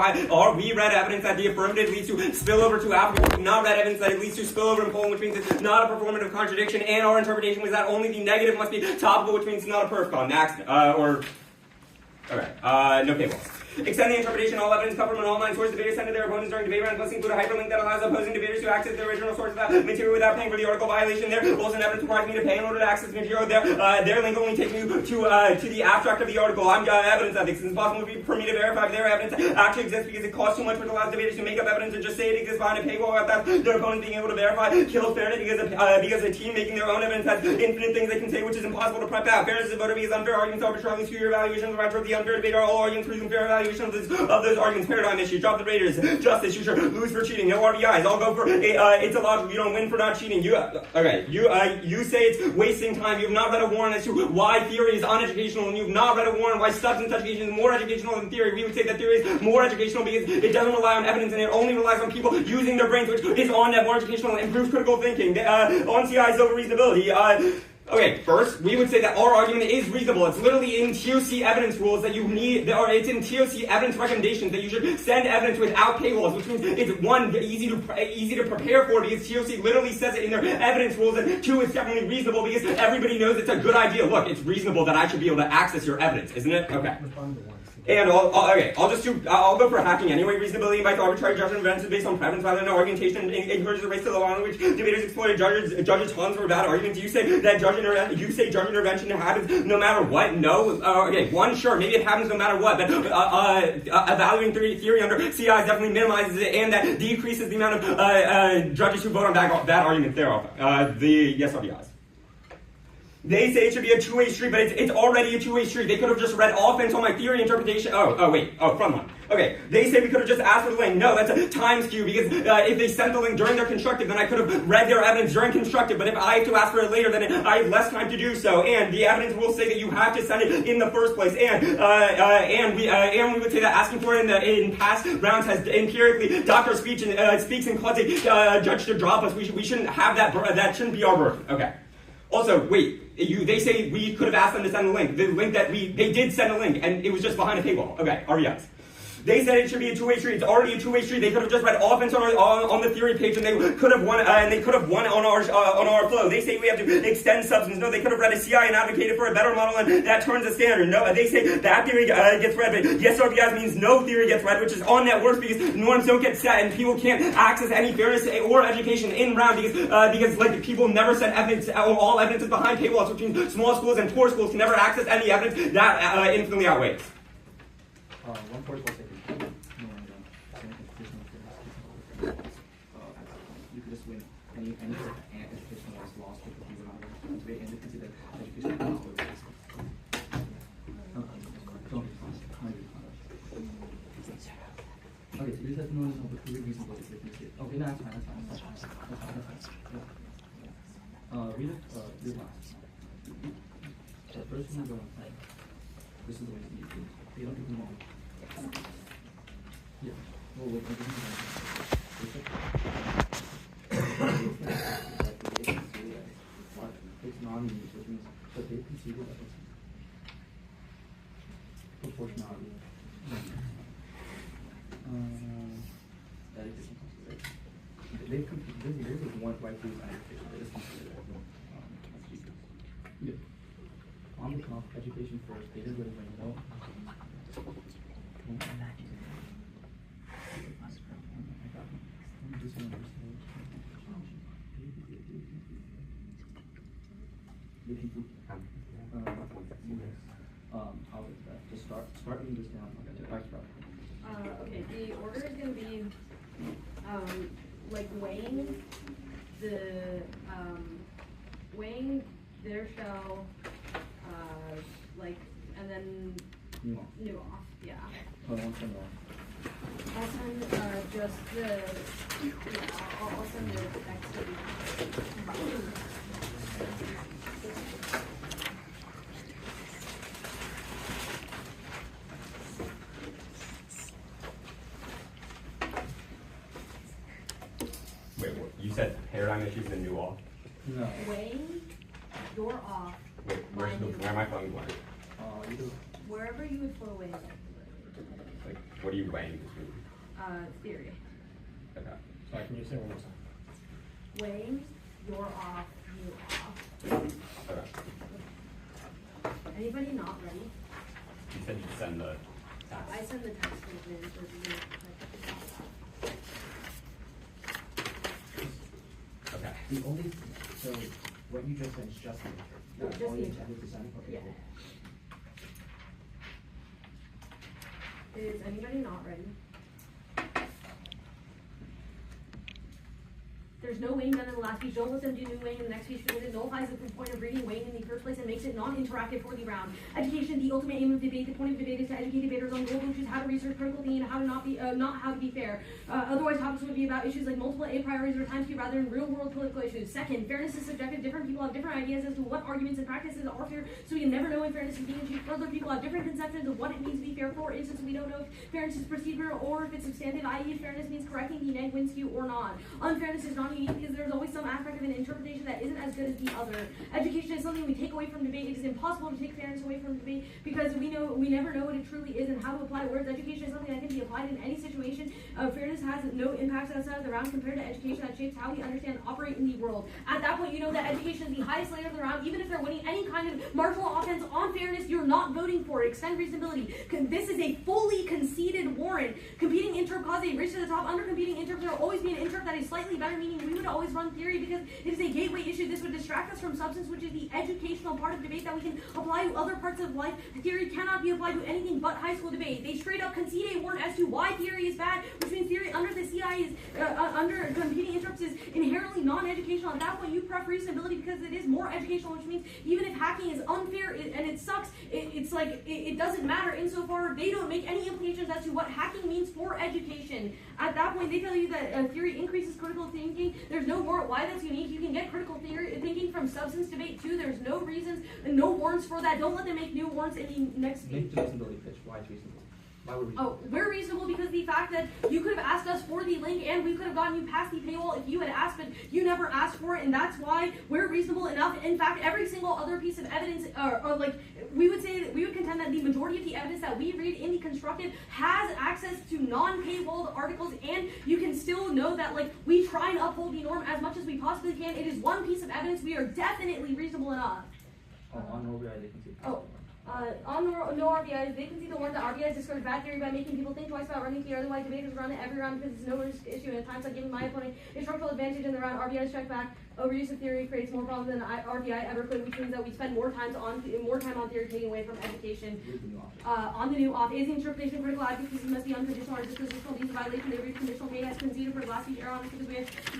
We read evidence that the affirmative leads to spillover to affirmative. Not read evidence that it leads to spillover in polling, which means it's not a performative contradiction. And our interpretation was that only the negative must be topical, which means it's not a perf con. Next. Okay. No paywalls. Extend the interpretation. All evidence come from an online source. Debaters send to their opponents during debate rounds. Let's include a hyperlink that allows opposing debaters to access the original source of that material without paying for the article violation. There also evidence requires me to pay in order to access material. Their link only takes me to the abstract of the article. I'm evidence ethics. It's impossible for me to verify if their evidence actually exists because it costs too much, which allows debaters to make up evidence and just say it exists behind a paywall without their opponents being able to verify. Kills fairness because a team making their own evidence has infinite things they can say, which is impossible to prep out. Fairness is voted because unfair arguments arbitrarily skew your evaluation of the retro of the unfair debate are all arguments producing fair evaluation of those arguments. Paradigm issue. Drop the Raiders. Justice. You should lose for cheating. No RBIs. I'll go for it's illogical. You don't win for not cheating. You say it's wasting time. You have not read a warrant as to why theory is uneducational, and you have not read a warrant why substance education is more educational than theory. We would say that theory is more educational because it doesn't rely on evidence and it only relies on people using their brains, which is on that more educational and improves critical thinking. On CI's over reasonability. Okay, first, we would say that our argument is reasonable. It's literally in TOC evidence rules that you need, or it's in TOC evidence recommendations that you should send evidence without paywalls, which means it's one, easy to prepare for because TOC literally says it in their evidence rules, and two, it's definitely reasonable because everybody knows it's a good idea. Look, it's reasonable that I should be able to access your evidence, isn't it? Okay. Respond to one. And I'll go for hacking anyway. Reasonability by arbitrary judgment of events is based on preference rather than argumentation. Encourages a race to the law in which debaters exploit judges tons for bad arguments. You say judge intervention happens no matter what. No. One, sure, maybe it happens no matter what. But evaluating theory under CI definitely minimizes it, and that decreases the amount of judges who vote on bad arguments thereof. The yes or the ayes. They say it should be a two-way street, but it's already a two-way street. They could have just read offense on my theory interpretation. Front one. Okay, they say we could have just asked for the link. No, that's a time skew, because if they sent the link during their constructive, then I could have read their evidence during constructive, but if I have to ask for it later, then I have less time to do so, and the evidence will say that you have to send it in the first place, and we would say that asking for it in past rounds has empirically, Dr. Speaks and caused a judge to drop us. We shouldn't have that shouldn't be our burden. Okay. Also, they say we could have asked them to send the link. The link they did send a link, and it was just behind a paywall. Okay, REX. They said it should be a two-way street. It's already a two-way street. They could have just read offense on the theory page, and they could have won. And they could have won on our flow. They say we have to extend substance. No, they could have read a CI and advocated for a better model, and that turns a standard. No, they say that theory gets read, but yes or yes means no theory gets read, which is on that works because norms don't get set, and people can't access any fairness or education in round because like people never send evidence. All evidence is behind paywalls, which means small schools and poor schools can never access any evidence. That infinitely outweighs. 144 seconds. You could just win any education was lost because you were not today, and they consider education was lost. Okay, so you said no, but two reasonable differences. Okay, no, that's fine. Read it. Read last. The first one go. This is the way you do it. They don't do them all. Yeah. Well, what do it's non-unique, which means that they conceded that it's proportionality. That is considered. They've computed. This is one right through education. That is considered. Yeah. On the top, education first. They didn't really know. Just start reading this down. Okay, the order is going to be like weighing their shell, and then new off. Yeah. I'll send just I'll send the text. Wait, what? You said paradigm issues and new off? No. Weighing your off. Wait, where am I flowing blank? You do. Wherever you would flow away. Like, what are you weighing between? Theory. Okay. Sorry, can you say one more time? Weighing your off, new off. Okay. Anybody not ready? You said you'd send the text. I send the text in for the Okay. The only, so what you just said is just the intro. Just Only the intro. intended to send. Okay, Yeah. cool. Is anybody not ready? There's no weighing done in the last speech. Don't let them do new weighing in the next speech because it nullifies the point of reading weighing in the first place and makes it non-interactive for the round. Education, the ultimate aim of debate. The point of debate is to educate debaters on goals, which is how to research critical thinking and how to not how to be fair. Otherwise, topics would be about issues like multiple A priorities or time skew rather than real-world political issues. Second, fairness is subjective. Different people have different ideas as to what arguments and practices are fair, so we can never know when fairness is being achieved. Further, people have different conceptions of what it means to be fair. For instance, we don't know if fairness is procedural or if it's substantive, i.e. if fairness means correcting the neg win skew or not. Unfairness is not unique because there's always some aspect of an interpretation that isn't as good as the other. Education is something we take away from debate. It is impossible to take fairness away from debate because we never know what it truly is and how to apply words. Education is something that can be applied in any situation. Fairness has no impact outside of the round compared to education that shapes how we understand and operate in the world. At that point, you know that education is the highest layer of the round. Even if they're winning any kind of marginal offense on fairness, you're not voting for it. Extend reasonability. This is a fully conceded warrant. Competing interp cause a race to the top. Under competing interps, there will always be an interp that is slightly better, meaning we would always run theory because it is a gateway issue. This would distract us from substance, which is the educational part of debate that we can apply to other parts of life. Theory cannot be applied to anything but high school debate. They straight up concede a warrant as to why theory is bad, which means theory under the CI is under competing interps is inherently non-educational. At that point, you pref reasonability because it is more educational, which means even if hacking is unfair and it sucks, it doesn't matter insofar they don't make any implications as to what hacking means for education. At that point, they tell you that theory increases critical thinking. There's no warrant why that's unique. You can get critical theory thinking from substance debate too. There's no reasons and no warrants for that. Don't let them make new warrants in the next speech. Make the reasonability pitch. Why it's reasonable? Why we're reasonable? Oh, we're reasonable because the fact that you could have asked us for the link and we could have gotten you past the paywall if you had asked, but you never asked for it, and that's why we're reasonable enough. In fact, every single other piece of evidence, we would contend that the majority of the evidence that we read in the constructed has access to non-paywalled articles, and you can still know that we try and uphold the norm as much as we possibly can. It is one piece of evidence. We are definitely reasonable enough. On OBI, they can see. On no RBIs, they can see the warrant that RBIs discourage bad theory by making people think twice about running theory. Otherwise, debaters run it every round because it's no risk issue. And at times like giving my opponent a structural advantage in the round, RBIs check back. Overuse of theory creates more problems than RBI ever could, which means that we spend more time on theory taking away from education. On the new off, is the interpretation of critical advocacy must be unconditional or dispositional. These violations they read conditional made as conceded for the last speech error on this because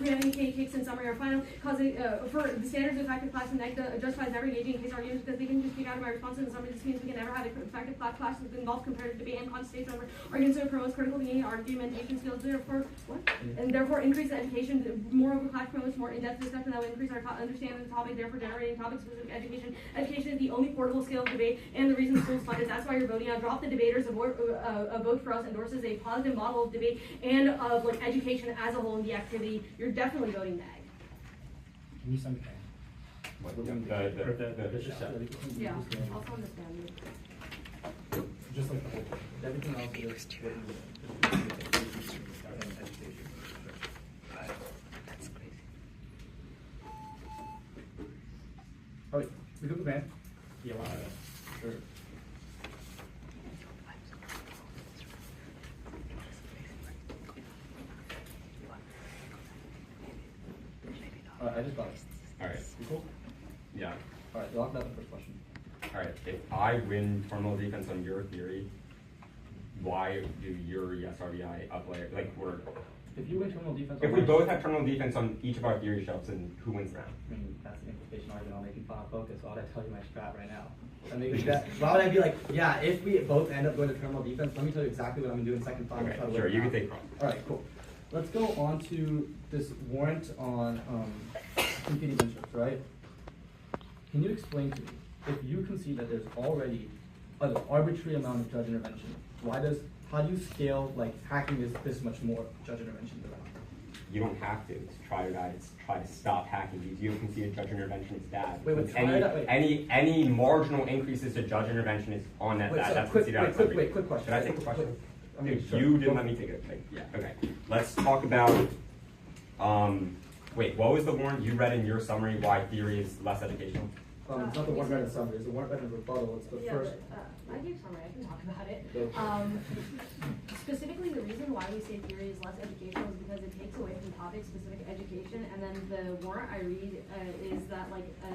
we have any cakes in summary or final causing for the standards of effective class and justifies never engaging in case arguments because they can just kick out of my response in the summary. This means we can never have an effective class that involves comparative debate and contestation over arguments that promotes critical thinking and argumentation skills. Therefore increase the education. Moreover, class promotes more in-depth discussion that will increase our understanding of the topic, therefore generating topic-specific education. Education is the only portable skill of debate and the reason schools fund it. That's why you're voting on Drop the Debaters. A vote for us endorses a positive model of debate and of education as a whole in the activity. You're definitely voting neg. Can you send the Yeah, also understand. just like the whole thing? Everything else is Oh, wait, we took the van. Yeah, wow. Sure. I just got it. Alright. You cool? Yeah. Alright, lock that the first question. Alright, if I win terminal defense on your theory, why do your yes RBI uplayer we're If you win terminal defense, if we both have terminal defense on each of our theory shelves, then who wins round? I mean, that's the implication argument I'll make in final focus. Why would I tell you my strat right now? Why would I be like, yeah, if we both end up going to terminal defense, let me tell you exactly what I'm gonna do in second final. Okay, sure, you can take problem. Alright, cool. Let's go on to this warrant on competing interests, right? Can you explain to me, if you concede that there's already an arbitrary amount of judge intervention, how do you scale hacking is this much more judge intervention around? You don't have to. It's try to stop hacking these. You don't concede judge intervention is bad. Any marginal increases to judge intervention is on that bad. That's conceded out. Quick question. Should I take the question? Dude, sure. You didn't let me take it. Yeah. Okay. Let's talk about. Wait. What was the warrant you read in your summary? Why theory is less educational? It's not the warrant read in summary. It's the warrant read in rebuttal. It's the first. I gave summary. I can talk about it. Specifically, the reason why we say theory is less educational is because it takes away from topic-specific education, and then the warrant I read is that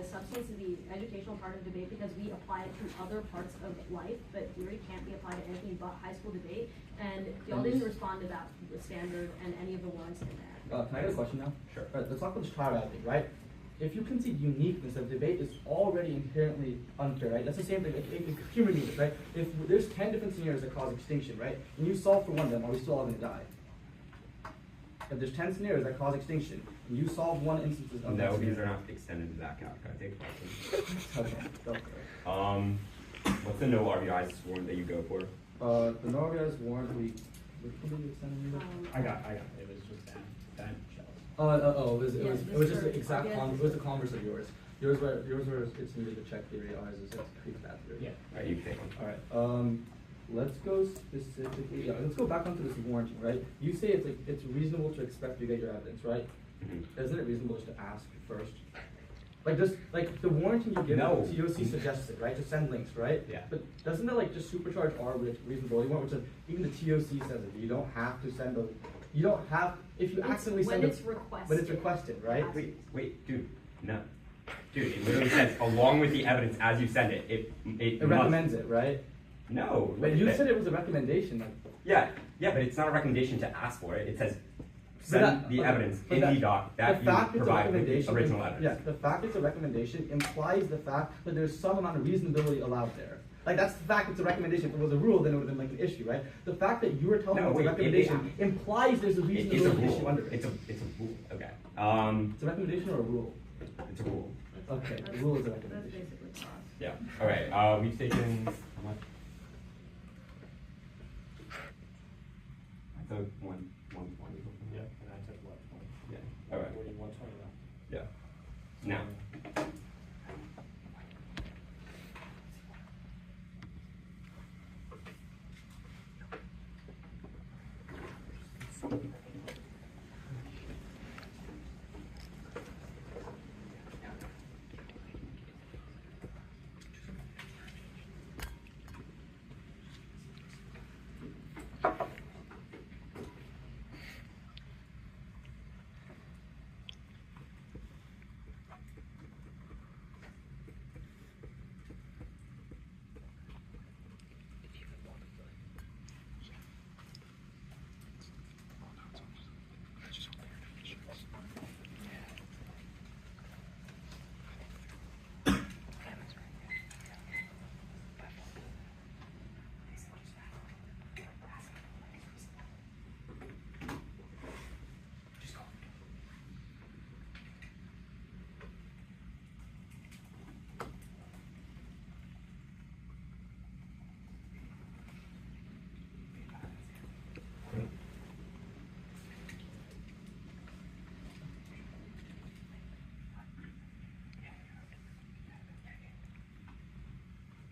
substance is the educational part of debate because we apply it to other parts of life, but theory can't be applied to anything but high school debate. And y'all didn't respond to that standard and any of the warrants in there. Can I get a question now? Sure. All right, let's talk about this trial thing, right? If you concede uniqueness of debate is already inherently unfair, right? That's the same thing. If human beings, right? If there's 10 different scenarios that cause extinction, right? And you solve for one of them, are we still all going to die? If there's 10 scenarios that cause extinction, and you solve one instance of no, these are not extended to that count. Can I take a question? Okay, go for it. What's the no RBIs warrant that you go for? The no RBIs warrant which one did you extend? I got it. It was just that shells. It was just the exact it was the converse of yours. Yours were it's needed to check theory. Ours is it's creep that theory. Yeah. Alright, you can take one. All right. Let's go specifically. Yeah, let's go back onto this warranty, right? You say it's reasonable to expect to get your evidence, right? Mm-hmm. Isn't it reasonable just to ask first? Like just like the warranty you give, No. TOC suggests it, right? To send links, right? Yeah. But doesn't it like just supercharge our reasonability warrant, which is, even the TOC says it. You don't have to send a. You don't have if you accidentally send when it. it's requested. But it's requested, right? Wait, dude, no. Dude, it literally says, along with the evidence as you send it, it recommends it, right? No. But you said it was a recommendation. Like, yeah, but it's not a recommendation to ask for it. It says, But send the evidence in the doc that you provide with the original evidence. Yeah, the fact it's a recommendation implies the fact that there's some amount of reasonability allowed there. Like that's the fact it's a recommendation. If it was a rule, then it would have been like an issue, right? The fact that you were telling me it's a recommendation implies there's a reasonability issue under it. It's a rule. Okay. It's a recommendation or a rule? It's a rule. Okay, the rule is a That's recommendation. basically cross. Yeah. Okay. We've taken how much? I took 120. Yeah, and I took what? Yeah. All right. 120 now. Yeah. Now.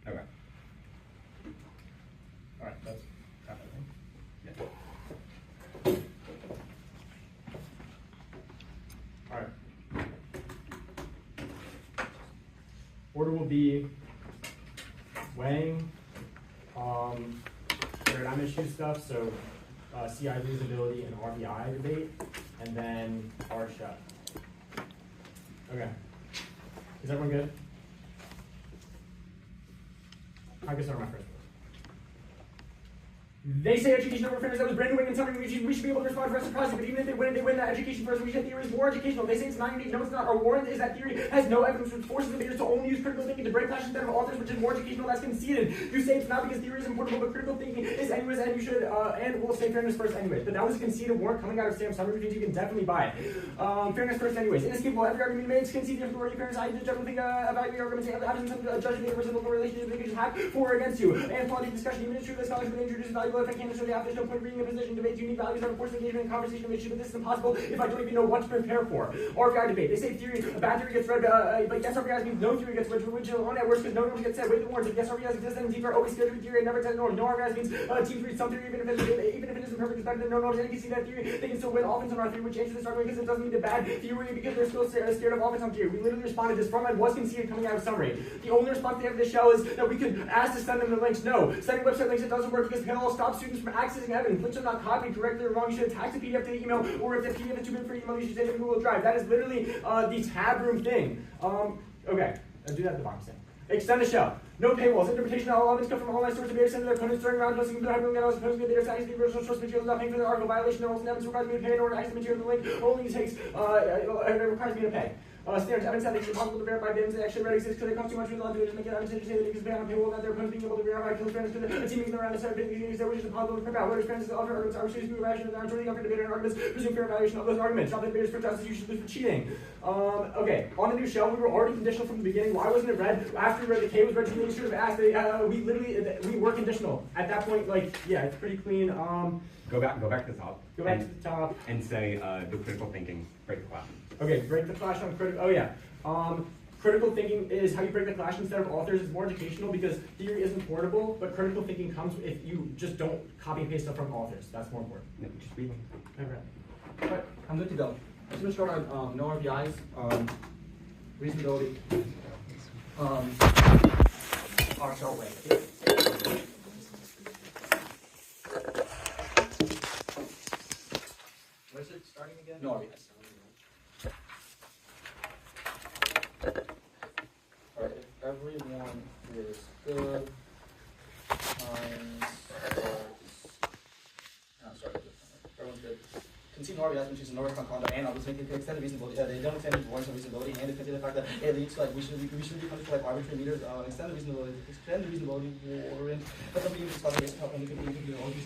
Okay. All right, that's happening. Yeah. All right. Order will be weighing, paradigm issue stuff, so CI usability and RBI debate, and then R shut. Okay. Is everyone good? I can start my first. They say education over fairness, that was brand new and something we should be able to respond to reciprocity, but even if they win that education first, we said theory is more educational. They say it's not unique. No, it's not. Our warrant is that theory has no evidence which forces the debaters to only use critical thinking to break clashes instead of authors, which is more educational. That's conceded. You say it's not because theory is important, but critical thinking is anyways, and you should, and we'll say fairness first anyways. But that was a conceded warrant coming out of Sam Summers, which you can definitely buy it. Fairness first anyways. Inescapable. Every argument made is conceded in authority fairness. I generally think about your arguments and absence of judgment in the local relationship they could have for or against you. And quality discussion, even if true, the scholars would introduce valuable if I can't necessarily have there's no point reading a position, debates, unique values, or forced engagement in conversation of issue, but this is impossible if I don't even know what to prepare for. RBI debate. They say theory, a bad theory gets read, but yes RBI means no theory gets read, which on at worst because no norms get said. Wait the warrants. If yes RBI exists, then teams are always scared of theory and never test norms. No RBI means teams read some theory, even if it isn't perfect, it's better than no norms. And you can see that theory, they can still win offense on our theory, which answers this argument because it doesn't mean the bad theory because they're still scared of offense on theory. We literally responded this from and was conceded coming out of summary. The only response they have to this show is that we could ask to send them the links. No, sending website links, it doesn't work because paywall stops students from accessing evidence. Links are not copied correctly or wrong. You should attach the PDF to the email, or if the PDF is too big for email, you should send it to Google Drive. That is literally the tab room thing. Okay, I'll do that at the bottom. Extend the show. No paywalls. Interpretation of all evidence come from online sources. Debaters send their opponents during rounds, posting computer hyperlink analysis, posting debaters access the original source materials, not paying for the article violation. No rules and evidence requires me to pay in order to access the material. The link only takes, it requires me to pay. Standards evidence that it is impossible to verify evidence that actually already exists because it costs too much for the law to make it evidence to say that it is based on paywall that they're being able to verify kills fairness because the teaming around the side of things there which is impossible to print out. What is fairness is alter arguments are refused to be rational and are the unfair debate and arguments presume fair evaluation of those arguments. Not that debaters for justice, you should lose for cheating. Okay, on the new shell, we were already conditional from the beginning. Why wasn't it red? After we read the K was red, we should have asked. We were conditional. At that point, like, yeah, it's pretty clean. Go back to the top. Go back to the top. And say, do critical thinking, break the clash. Okay, break the clash on critical. Oh yeah. Critical thinking is how you break the clash instead of authors. It's more educational because theory isn't portable, but critical thinking comes if you just don't copy and paste stuff from authors. That's more important. No, just read them. Okay. Alright, I'm good to go. I'm just gonna start on no RBIs, reasonability, our shell rank. Where's it starting again? No RBIs. Alright, if everyone is good, times starts. Everyone's good. Concede no RBIs, which is no recon conduct, and obviously extend the reasonability. They don't extend the warrants of reasonability, and consider the fact that it leads to like we should be punished for like arbitrary meters. Extend the reasonability warrant. But something you discuss based on only could be all these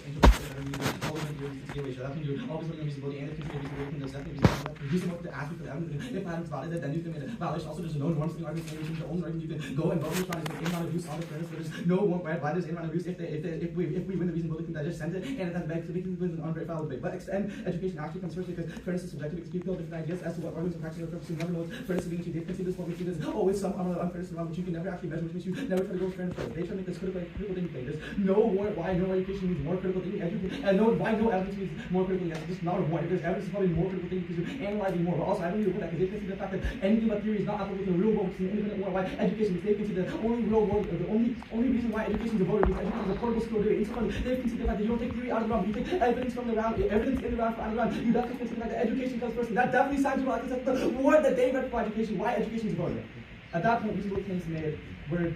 always consideration. That means you're always looking at reasonability and consider reasonability. There's definitely reasonable to ask for the evidence. If evidence valid, then you can make a violation. Also, there's no norms in argument. The only argument you can go and vote is trying to take amount of use on the fairness. There's no one right. Why there's amount of use if we win the reasonability, then just send it, and it has back to be an unverifiable debate. But extend education actually comes first because fairness is subjective because people have different ideas as to what arguments are practical or purposely. Never know fairness being achieved. They consider this what we see as always some unfairness around which you can never actually measure, which means you never try to go with fairness. They try to make this critical thinking play. There's no why no education means more critical thinking. And no why no evidence means more critical thinking. It's just not a one. If there's evidence, it's probably more critical thinking because you're analyzing more. But also, I don't need to put that because they consider the fact that anything but theory is not applicable to the real world, which is an independent world. Why education? They consider the only real world, the only reason why education is a voter because education is a portable skill to do it. They consider the fact that you don't take theory out of the round, you take evidence from the round, evidence in the round, out of the round. You definitely consider that education comes first. And that definitely sounds like the word that they read for education. Why education is a voter? At that point, these little claims made. We're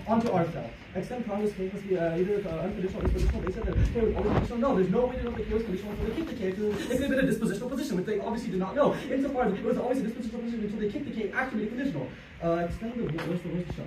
onto ourselves. Extend Congress case must be either unconditional or dispositional. They said that K was always conditional. No, there's no way to know if the K was conditional until they kicked the K. It could have been a dispositional position, which they obviously did not know. Insofar as it was always a dispositional position until they kicked the K, actually made it conditional. Extend the where's the show?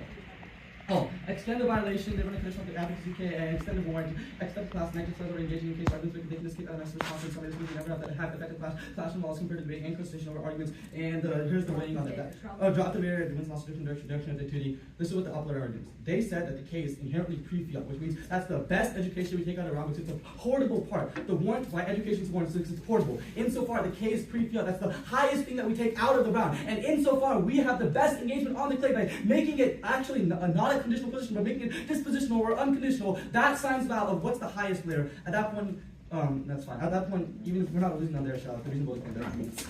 Oh, extend the violation, they run a conditional advocacy K, and extend the warrant, extend the class, negative or engaging in case arguments they can escape out of response and somebody who's never have effective class laws compared to debate and constitution over arguments. And here's the weighing on that. Drop the mirror, the one's lost different direction of the 2D. This is what the uploader argues. They said that the K is inherently pre-fiat, which means that's the best education we take out of round because it's a portable part. The warrant, why education is warrant, it's portable. Insofar, the K is pre-fiat. That's the highest thing that we take out of the round. And insofar, we have the best engagement on the clay by making it actually not a conditional position, but making it dispositional or unconditional. That signs valid of what's the highest layer. At that point, that's fine. At that point, even if we're not losing on their shot, the reasonable thing that means.